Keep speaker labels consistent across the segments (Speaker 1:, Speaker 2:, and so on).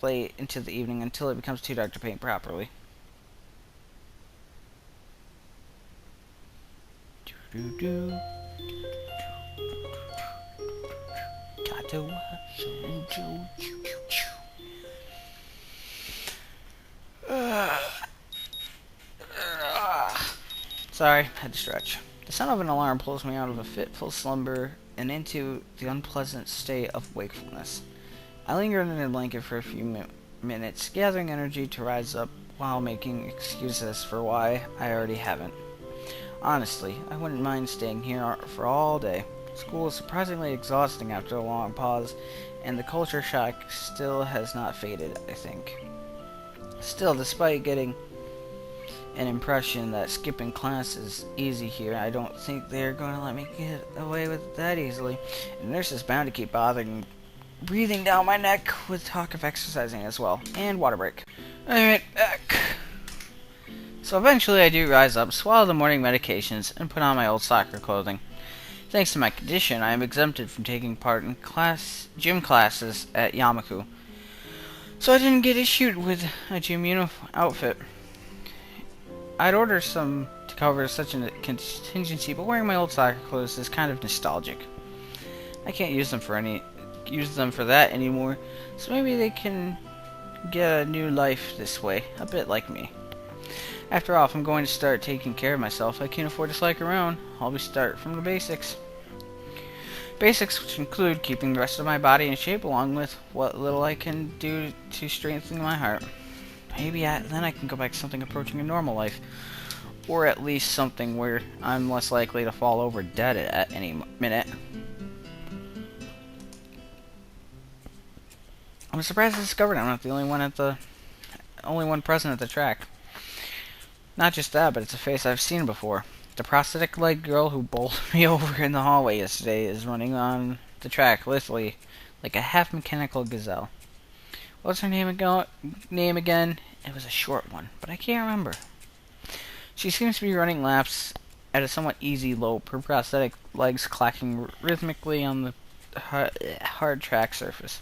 Speaker 1: late into the evening until it becomes too dark to paint properly. Katawa Shoujo. Sorry, had to stretch. The sound of an alarm pulls me out of a fitful slumber and into the unpleasant state of wakefulness. I linger in a blanket for a few minutes, gathering energy to rise up while making excuses for why I already haven't. Honestly, I wouldn't mind staying here for all day. School is surprisingly exhausting after a long pause, and the culture shock still has not faded, I think. Still, despite getting an impression that skipping class is easy here, I don't think they're going to let me get away with it that easily. And the nurse is bound to keep breathing down my neck with talk of exercising as well. And water break. Alright, back. So eventually I do rise up, swallow the morning medications, and put on my old soccer clothing. Thanks to my condition, I am exempted from taking part in gym classes at Yamaku. So I didn't get issued with a gym outfit. I'd order some to cover such a contingency, but wearing my old soccer clothes is kind of nostalgic. I can't use them for that anymore, so maybe they can get a new life this way, a bit like me. After all, if I'm going to start taking care of myself, I can't afford to slack around. I'll start from the basics. Basics which include keeping the rest of my body in shape along with what little I can do to strengthen my heart. Maybe then I can go back to something approaching a normal life. Or at least something where I'm less likely to fall over dead at any minute. I'm surprised I discovered I'm not the only one present at the track. Not just that, but it's a face I've seen before. The prosthetic-legged girl who bowled me over in the hallway yesterday is running on the track, literally, like a half-mechanical gazelle. What's her name again? It was a short one, but I can't remember. She seems to be running laps at a somewhat easy lope, her prosthetic legs clacking rhythmically on the hard track surface.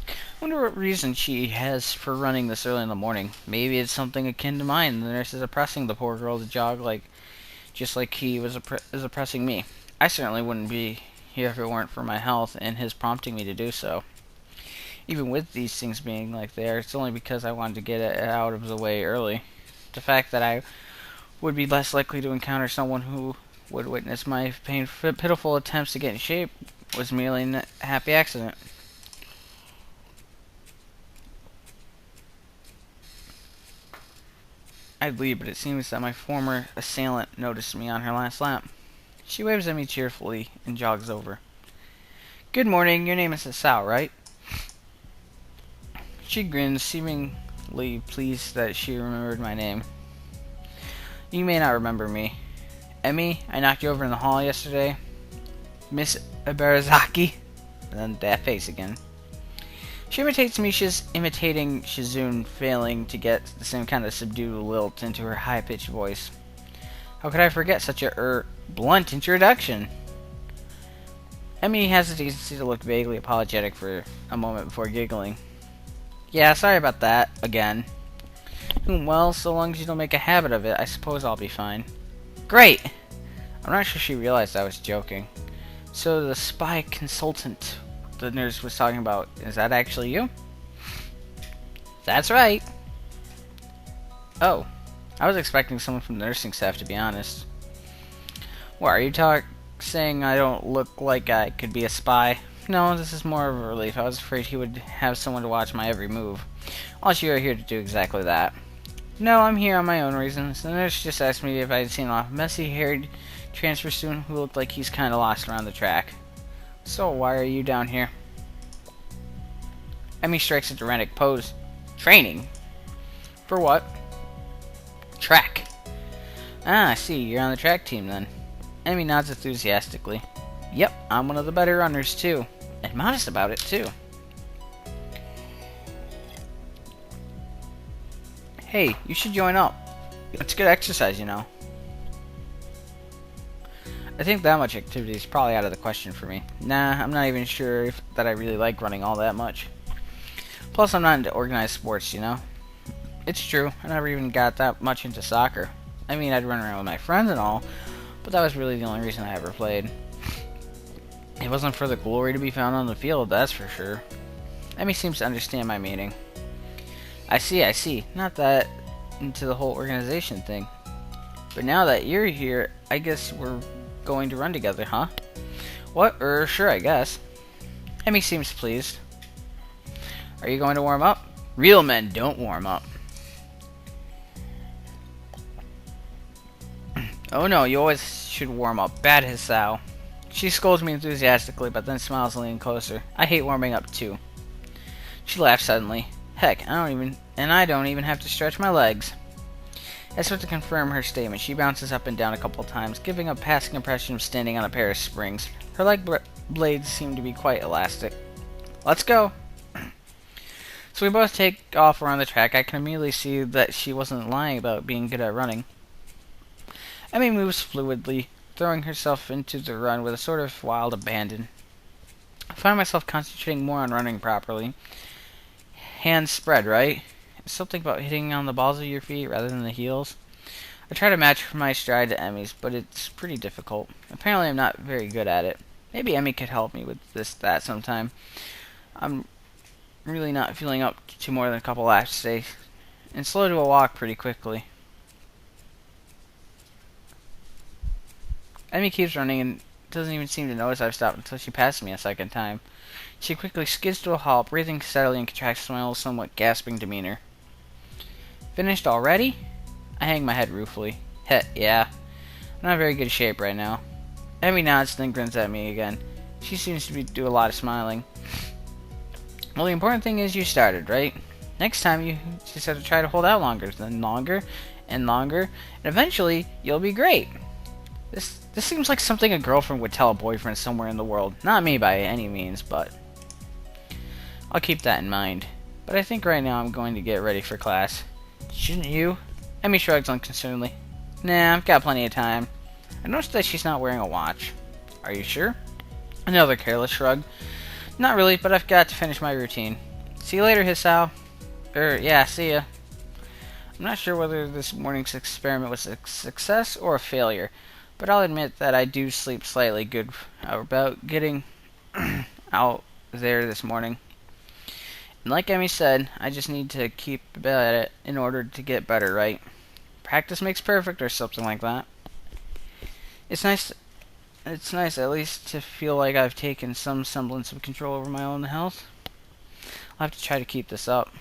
Speaker 1: I wonder what reason she has for running this early in the morning. Maybe it's something akin to mine. The nurse is oppressing the poor girl to jog just like he is oppressing me. I certainly wouldn't be here if it weren't for my health and his prompting me to do so. Even with these things being like they are, it's only because I wanted to get it out of the way early. The fact that I would be less likely to encounter someone who would witness my pitiful attempts to get in shape was merely a happy accident. I'd leave, but it seems that my former assailant noticed me on her last lap. She waves at me cheerfully and jogs over. Good morning, your name is Asao, right? She grins, seemingly pleased that she remembered my name. You may not remember me. Emmy, I knocked you over in the hall yesterday. Miss Ibarazaki? And then that face again. She imitates me, she's imitating Shizune, failing to get the same kind of subdued lilt into her high-pitched voice. How could I forget such a, blunt introduction? Emmy has the decency to look vaguely apologetic for a moment before giggling. Yeah, sorry about that, again. Well, so long as you don't make a habit of it, I suppose I'll be fine. Great! I'm not sure she realized I was joking. So the spy consultant the nurse was talking about, is that actually you? That's right. Oh, I was expecting someone from the nursing staff, to be honest. What, are you saying I don't look like I could be a spy? No, this is more of a relief. I was afraid he would have someone to watch my every move. Unless you are here to do exactly that. No, I'm here on my own reasons. The nurse just asked me if I had seen a messy-haired transfer student who looked like he's kind of lost around the track. So why are you down here? Emmy strikes a dramatic pose. Training? For what? Track. Ah, I see. You're on the track team then. Emmy nods enthusiastically. Yep, I'm one of the better runners too. And modest about it too. Hey, you should join up. It's good exercise, you know. I think that much activity is probably out of the question for me. Nah, I'm not even sure that I really like running all that much. Plus, I'm not into organized sports, you know? It's true, I never even got that much into soccer. I mean, I'd run around with my friends and all, but that was really the only reason I ever played. It wasn't for the glory to be found on the field, that's for sure. Emmy seems to understand my meaning. I see. Not that into the whole organization thing. But now that you're here, I guess we're going to run together, huh? What? Sure, I guess. Emmy seems pleased. Are you going to warm up? Real men don't warm up. Oh no, you always should warm up. Bad Hisao. She scolds me enthusiastically, but then smiles and leans closer. I hate warming up too. She laughs suddenly. Heck, I don't even have to stretch my legs. I start to confirm her statement. She bounces up and down a couple times, giving a passing impression of standing on a pair of springs. Her leg blades seem to be quite elastic. Let's go! So we both take off around the track. I can immediately see that she wasn't lying about being good at running. Emmy moves fluidly, throwing herself into the run with a sort of wild abandon. I find myself concentrating more on running properly. Hands spread, right? It's something about hitting on the balls of your feet rather than the heels. I try to match my stride to Emmy's, but it's pretty difficult. Apparently I'm not very good at it. Maybe Emmy could help me with that sometime. I'm really not feeling up to more than a couple laps today, and slow to a walk pretty quickly. Emmy keeps running and doesn't even seem to notice I've stopped until she passes me a second time. She quickly skids to a halt, breathing steadily and contracts my somewhat gasping demeanor. Finished already? I hang my head ruefully. Heh, yeah. I'm not in very good shape right now. Emmy nods, then grins at me again. She seems to do a lot of smiling. Well, the important thing is you started, right? Next time you just have to try to hold out longer, then longer, and longer, and eventually you'll be great. This seems like something a girlfriend would tell a boyfriend somewhere in the world. Not me by any means, but I'll keep that in mind. But I think right now I'm going to get ready for class. Shouldn't you? Emmy shrugs unconcernedly. Nah, I've got plenty of time. I noticed that she's not wearing a watch. Are you sure? Another careless shrug. Not really, but I've got to finish my routine. See you later, Hisao. Yeah, see ya. I'm not sure whether this morning's experiment was a success or a failure, but I'll admit that I do sleep slightly good about getting out there this morning. And like Emmy said, I just need to keep at it in order to get better, right? Practice makes perfect or something like that. It's nice at least to feel like I've taken some semblance of control over my own health. I'll have to try to keep this up.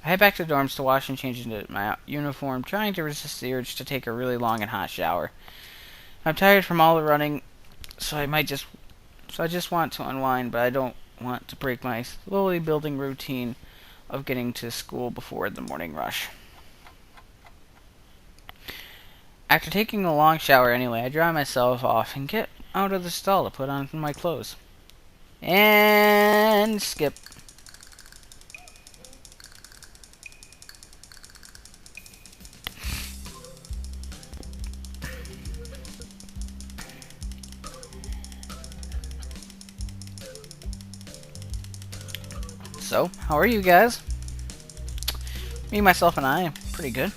Speaker 1: I head back to the dorms to wash and change into my uniform, trying to resist the urge to take a really long and hot shower. I'm tired from all the running, so I just want to unwind, but I don't want to break my slowly building routine of getting to school before the morning rush. After taking a long shower anyway, I dry myself off and get out of the stall to put on my clothes. And skip. So, how are you guys? Me, myself, and I am pretty good.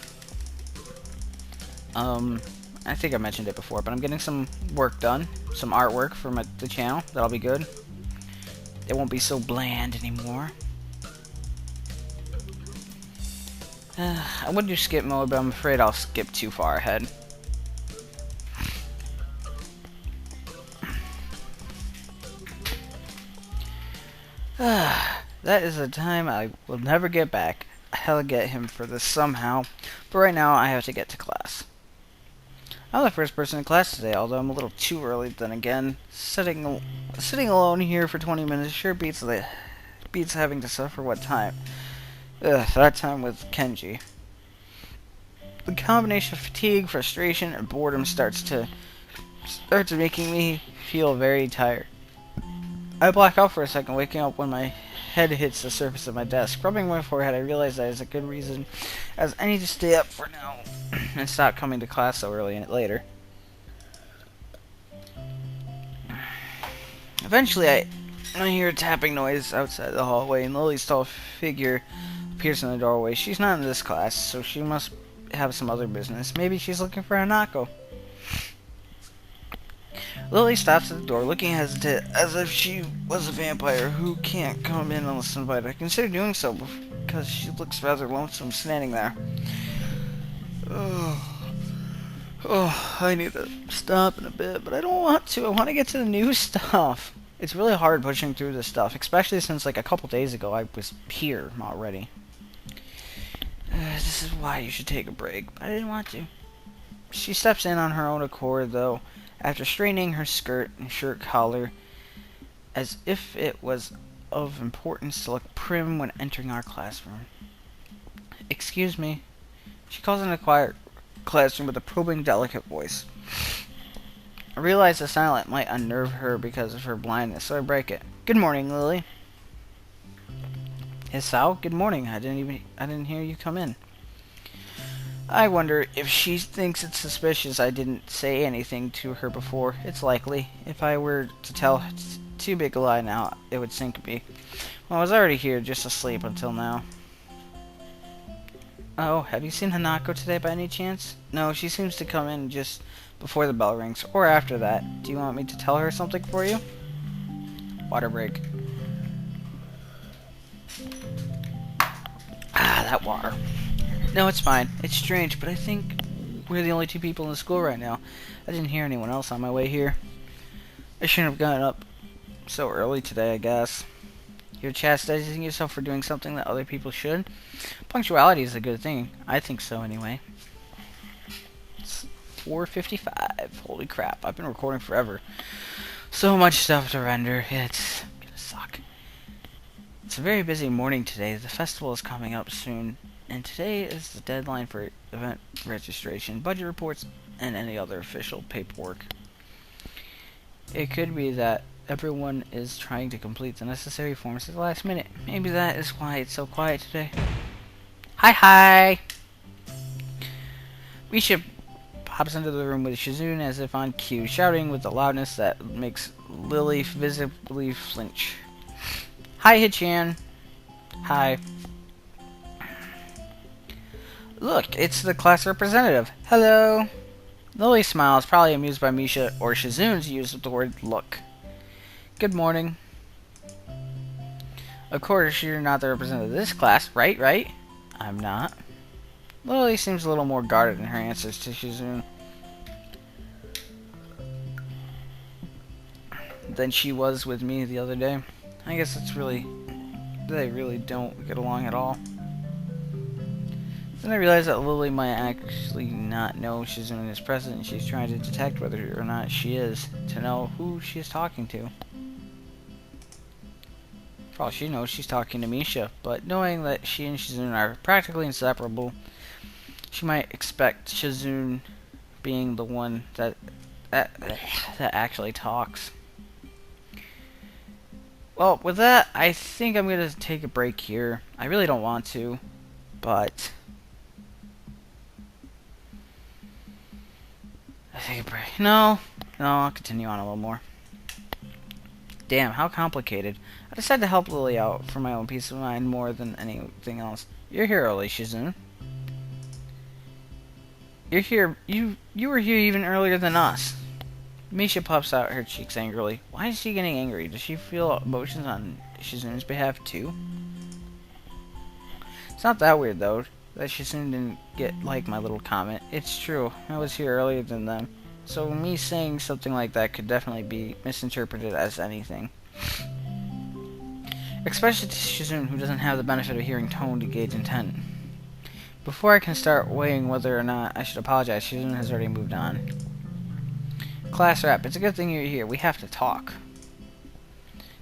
Speaker 1: I think I mentioned it before, but I'm getting some work done. Some artwork for the channel. That'll be good. It won't be so bland anymore. I would do skip mode, but I'm afraid I'll skip too far ahead. That is a time I will never get back. I'll get him for this somehow, but right now I have to get to class. I'm the first person in class today, although I'm a little too early. Then again, sitting alone here for 20 minutes sure beats having to suffer that time with Kenji. The combination of fatigue, frustration, and boredom starts making me feel very tired. I black out for a second, waking up when my head hits the surface of my desk. Rubbing my forehead, I realize that is a good reason, as I need to stay up for now and stop coming to class so early later. Eventually, I hear a tapping noise outside the hallway, and Lily's tall figure appears in the doorway. She's not in this class, so she must have some other business. Maybe she's looking for Hanako. Lily stops at the door, looking hesitant, as if she was a vampire who can't come in unless invited. I consider doing so because she looks rather lonesome standing there. I need to stop in a bit, but I don't want to. I want to get to the new stuff. It's really hard pushing through this stuff, especially since like a couple days ago I was here already. This is why you should take a break, but I didn't want to. She steps in on her own accord, though, after straightening her skirt and shirt collar, as if it was of importance to look prim when entering our classroom. Excuse me. She calls in a quiet classroom with a probing, delicate voice. I realize the silence might unnerve her because of her blindness, so I break it. Good morning, Lily. Hisao, good morning. I didn't hear you come in. I wonder if she thinks it's suspicious I didn't say anything to her before. It's likely. If I were to tell too big a lie now, it would sink me. Well, I was already here, just asleep until now. Oh, have you seen Hanako today by any chance? No, she seems to come in just before the bell rings, or after that. Do you want me to tell her something for you? Water break. Ah, that water. No, it's fine. It's strange, but I think we're the only two people in the school right now. I didn't hear anyone else on my way here. I shouldn't have gotten up so early today, I guess. You're chastising yourself for doing something that other people should? Punctuality is a good thing. I think so, anyway. It's 4:55. Holy crap, I've been recording forever. So much stuff to render. It's gonna suck. It's a very busy morning today. The festival is coming up soon, and today is the deadline for event registration, budget reports, and any other official paperwork. It could be that everyone is trying to complete the necessary forms at the last minute. Maybe that is why it's so quiet today. Hi! Misha pops into the room with Shizune as if on cue, shouting with a loudness that makes Lily visibly flinch. Hi, Hichan. Hi. Look, it's the class representative. Hello. Lily smiles, probably amused by Misha or Shizune's use of the word look. Good morning. Of course, you're not the representative of this class, right? I'm not. Lily seems a little more guarded in her answers to Shizune than she was with me the other day. I guess they really don't get along at all. Then I realized that Lily might actually not know Shizune is present, and she's trying to detect whether or not she is, to know who she is talking to. For all she knows, she's talking to Misha, but knowing that she and Shizune are practically inseparable, she might expect Shizune being the one that actually talks. Well, with that, I think I'm going to take a break here. I really don't want to, but I take a break. No, I'll continue on a little more. Damn, how complicated. I decided to help Lily out for my own peace of mind more than anything else. You're here early, Shizune. You're here. You were here even earlier than us. Misha puffs out her cheeks angrily. Why is she getting angry? Does she feel emotions on Shizune's behalf too? It's not that weird though that Shizune didn't get like my little comment. It's true. I was here earlier than them. So me saying something like that could definitely be misinterpreted as anything. Especially to Shizune, who doesn't have the benefit of hearing tone to gauge intent. Before I can start weighing whether or not I should apologize, Shizune has already moved on. Class rep, it's a good thing you're here. We have to talk.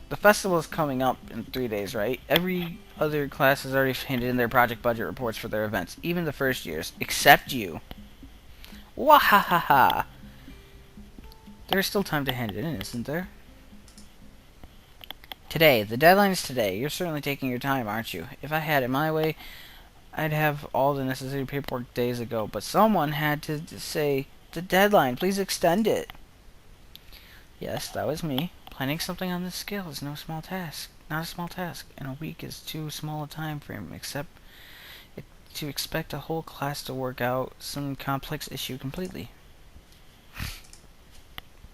Speaker 1: The festival is coming up in 3 days, right? Every other class has already handed in their project budget reports for their events, even the first years, except you. Wahahaha! There's still time to hand it in, isn't there? Today. The deadline is today. You're certainly taking your time, aren't you? If I had it my way, I'd have all the necessary paperwork days ago, but someone had to say, the deadline, please extend it. Yes, that was me. Planning something on this scale is no small task. Not a small task, and a week is too small a time frame, except to expect a whole class to work out some complex issue completely.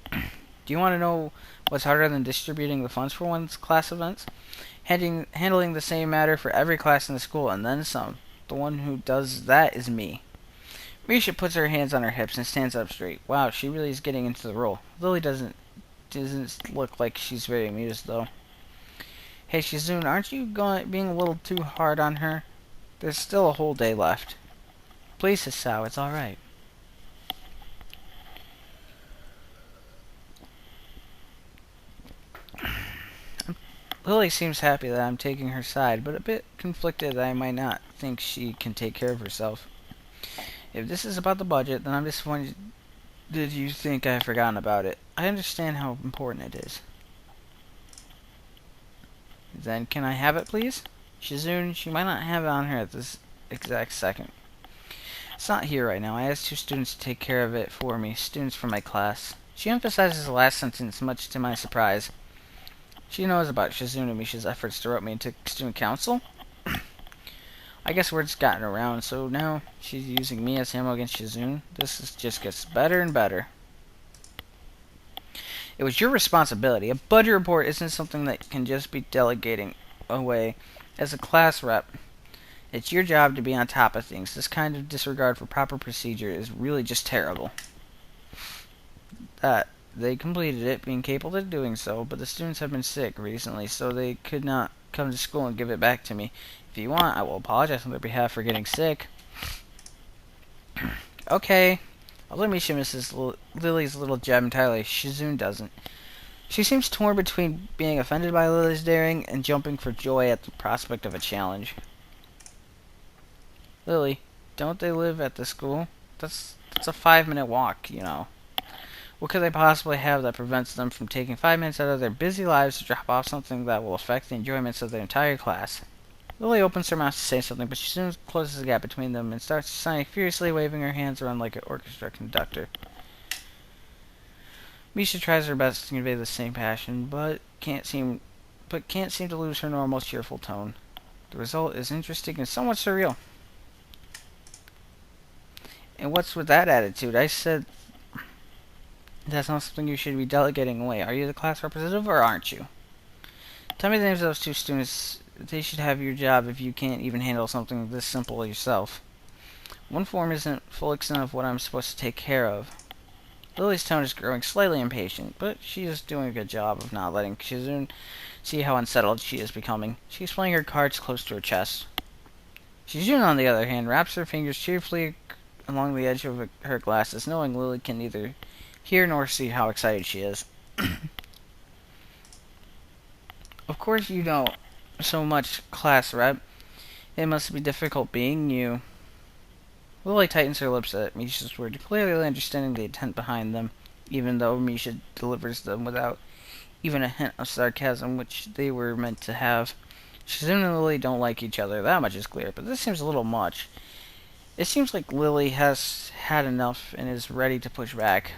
Speaker 1: Do you want to know what's harder than distributing the funds for one's class events? Handling the same matter for every class in the school, and then some. The one who does that is me. Misha puts her hands on her hips and stands up straight. Wow, she really is getting into the role. Lily doesn't look like she's very amused, though. Hey, Shizune, aren't you being a little too hard on her? There's still a whole day left. Please, Hisao, it's alright. Lily seems happy that I'm taking her side, but a bit conflicted that I might not think she can take care of herself. If this is about the budget, then I'm disappointed that you think I've forgotten about it. I understand how important it is. Then can I have it, please? Shizune, she might not have it on her at this exact second. It's not here right now. I asked 2 students to take care of it for me, students from my class. She emphasizes the last sentence, much to my surprise. She knows about Shizune and Misha's efforts to rope me into student council. I guess word's gotten around, so now she's using me as ammo against Shizune. Just gets better and better. It was your responsibility. A budget report isn't something that can just be delegating away. As a class rep, it's your job to be on top of things. This kind of disregard for proper procedure is really just terrible. They completed it, being capable of doing so, but the students have been sick recently, so they could not come to school and give it back to me. If you want, I will apologize on their behalf for getting sick. Okay. Although Misha misses Lily's little gem entirely, Shizune doesn't. She seems torn between being offended by Lily's daring and jumping for joy at the prospect of a challenge. Lily, don't they live at the school? That's a 5-minute walk, you know. What could they possibly have that prevents them from taking 5 minutes out of their busy lives to drop off something that will affect the enjoyments of their entire class? Lily opens her mouth to say something, but she soon closes the gap between them and starts signing furiously, waving her hands around like an orchestra conductor. Misha tries her best to convey the same passion, but can't seem to lose her normal cheerful tone. The result is interesting and somewhat surreal. And what's with that attitude? I said that's not something you should be delegating away. Are you the class representative or aren't you? Tell me the names of those 2 students. They should have your job if you can't even handle something this simple yourself. One form isn't full extent of what I'm supposed to take care of. Lily's tone is growing slightly impatient, but she is doing a good job of not letting Shizune see how unsettled she is becoming. She's playing her cards close to her chest. Shizune, on the other hand, wraps her fingers cheerfully along the edge of her glasses, knowing Lily can neither hear nor see how excited she is. Of course you don't so much, class rep. It must be difficult being you. Lily tightens her lips at Misha's words, clearly understanding the intent behind them, even though Misha delivers them without even a hint of sarcasm, which they were meant to have. Shizune and Lily don't like each other, that much is clear, but this seems a little much. It seems like Lily has had enough and is ready to push back.